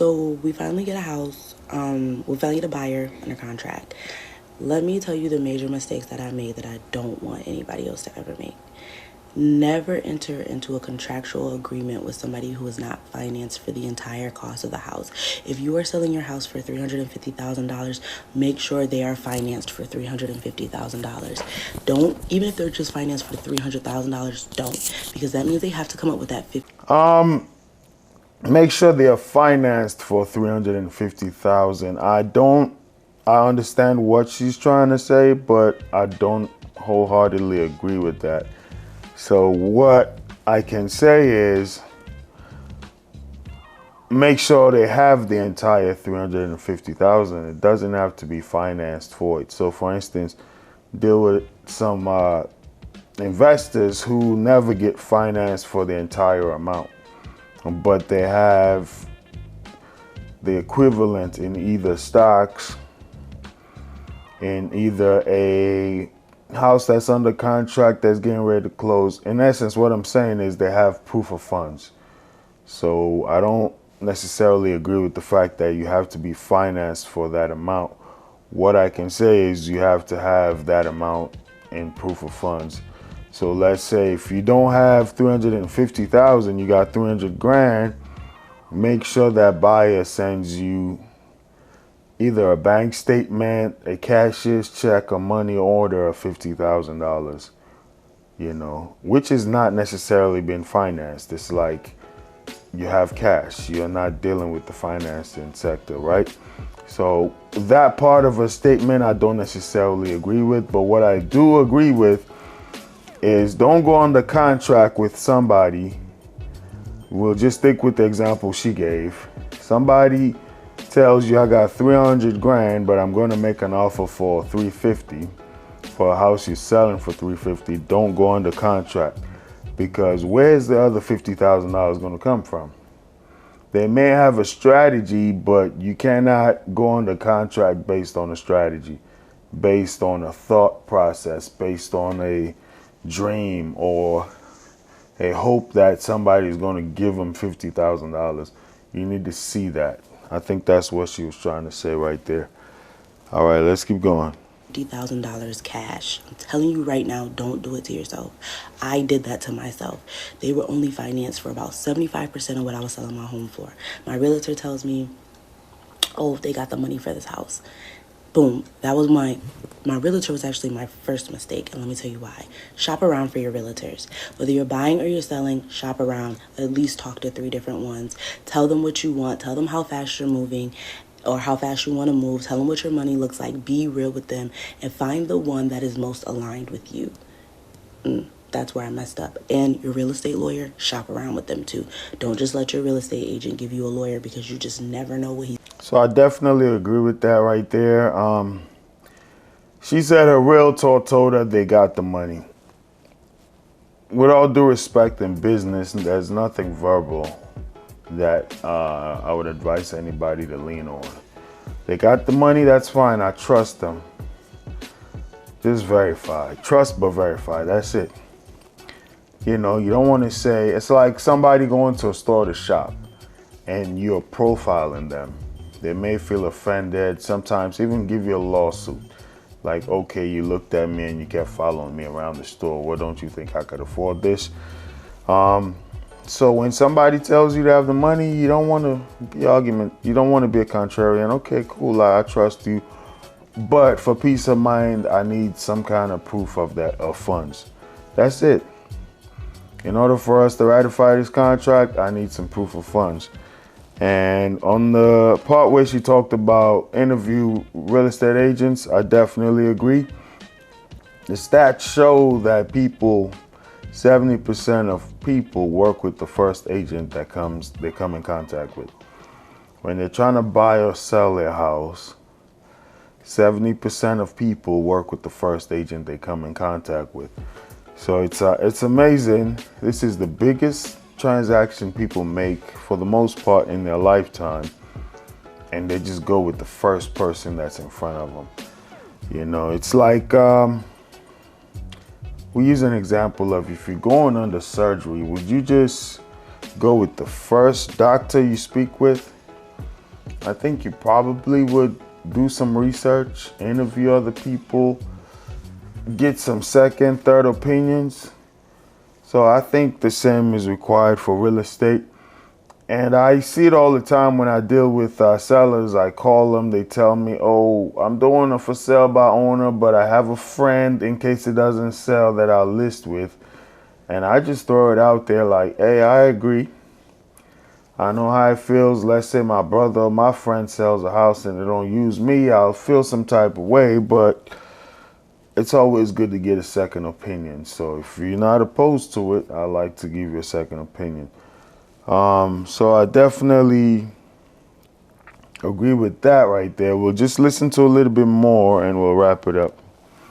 So we finally get a house. We finally get a buyer under contract. Let me tell you the major mistakes that I made that I don't want anybody else to ever make. Never enter into a contractual agreement with somebody who is not financed for the entire cost of the house. If you are selling your house for $350,000, make sure they are financed for $350,000. Don't, even if they're just financed for $300,000, don't, because that means they have to come up with that 50. Make sure they are financed for 350,000. I understand what she's trying to say, but I don't wholeheartedly agree with that. So what I can say is make sure they have the entire 350,000. It doesn't have to be financed for it. So for instance, deal with some investors who never get financed for the entire amount, but they have the equivalent in either stocks, in either a house that's under contract that's getting ready to close. In essence, what I'm saying is they have proof of funds. So I don't necessarily agree with the fact that you have to be financed for that amount. What I can say is you have to have that amount in proof of funds. So let's say if you don't have 350,000, you got 300 grand, make sure that buyer sends you either a bank statement, a cashier's check, a money order of $50,000, which has not necessarily been financed. It's like you have cash. You're not dealing with the financing sector, right? So that part of a statement I don't necessarily agree with, but what I do agree with is don't go under contract with somebody. We'll just stick with the example she gave. Somebody tells you I got 300 grand, but I'm going to make an offer for 350 for a house you're selling for 350. Don't go under contract, because where's the other $50,000 going to come from? They may have a strategy, but you cannot go under contract based on a strategy, based on a thought process, based on a dream or a hope that somebody is going to give them $50,000. You need to see that. I think that's what she was trying to say right there. All right, let's keep going. $50,000 cash. I'm telling you right now, don't do it to yourself. I did that to myself. They were only financed for about 75% of what I was selling my home for. My realtor tells me, oh, they got the money for this house. Boom. That was my realtor was actually my first mistake, and let me tell you why. Shop around for your realtors. Whether you're buying or you're selling, shop around. At least talk to 3 different ones. Tell them what you want. Tell them how fast you're moving or how fast you want to move. Tell them what your money looks like. Be real with them and find the one that is most aligned with you. That's where I messed up. And your real estate lawyer, shop around with them too. Don't just let your real estate agent give you a lawyer, because you just never know what he's. So I definitely agree with that right there. She said her realtor told her they got the money. With all due respect in business, there's nothing verbal that I would advise anybody to lean on. They got the money, that's fine. I trust them. Just verify. Trust but verify. That's it. You don't want to say, it's like somebody going to a store to shop and you're profiling them. They may feel offended, sometimes even give you a lawsuit. Like, okay, you looked at me and you kept following me around the store. What, don't you think I could afford this? So when somebody tells you to have the money, you don't want to be argument. You don't want to be a contrarian. Okay, cool, I trust you. But for peace of mind, I need some kind of proof of that, of funds. That's it. In order for us to ratify this contract, I need some proof of funds. And on the part where she talked about interview real estate agents, I definitely agree. The stats show that 70% of people work with the first agent they come in contact with. When they're trying to buy or sell their house, 70% of people work with the first agent they come in contact with. So it's amazing. This is the biggest transaction people make for the most part in their lifetime, and they just go with the first person that's in front of them. It's like we use an example of, if you're going under surgery, would you just go with the first doctor you speak with? I think you probably would do some research, interview other people, get some second, third opinions. So I think the same is required for real estate. And I see it all the time when I deal with sellers. I call them, they tell me, oh, I'm doing a for sale by owner, but I have a friend in case it doesn't sell that I'll list with. And I just throw it out there like, hey, I agree. I know how it feels. Let's say my brother or my friend sells a house and they don't use me. I'll feel some type of way, but it's always good to get a second opinion. So if you're not opposed to it, I like to give you a second opinion. So I definitely agree with that right there. We'll just listen to a little bit more and we'll wrap it up.